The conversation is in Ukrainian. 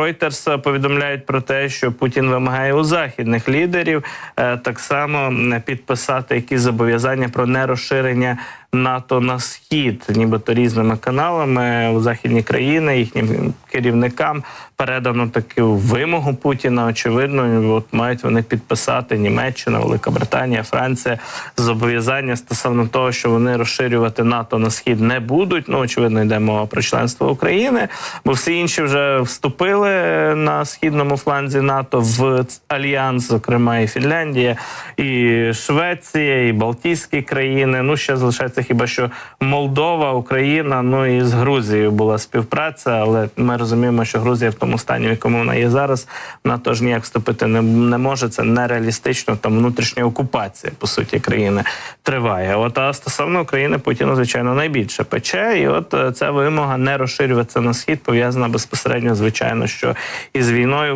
Reuters повідомляють про те, що Путін вимагає у західних лідерів так само підписати якісь зобов'язання про нерозширення НАТО на схід, нібито різними каналами у західні країни, їхнім керівникам передано таку вимогу Путіна. Очевидно, от мають вони підписати Німеччина, Велика Британія, Франція зобов'язання стосовно того, що вони розширювати НАТО на схід не будуть. Ну, очевидно, йде мова про членство України, бо всі інші вже вступили на східному фланзі НАТО в альянс, зокрема і Фінляндія, і Швеція, і Балтійські країни. Ну, ще залишається хіба що Молдова, Україна, ну і з Грузією була співпраця, але ми розуміємо, що Грузія в тому стані, в якому вона є зараз, вона теж ніяк вступити не може, це нереалістично, там внутрішня окупація, по суті, країни триває. От, а стосовно України Путіну, звичайно, найбільше пече, і от ця вимога не розширюватися на схід пов'язана безпосередньо, звичайно, що із війною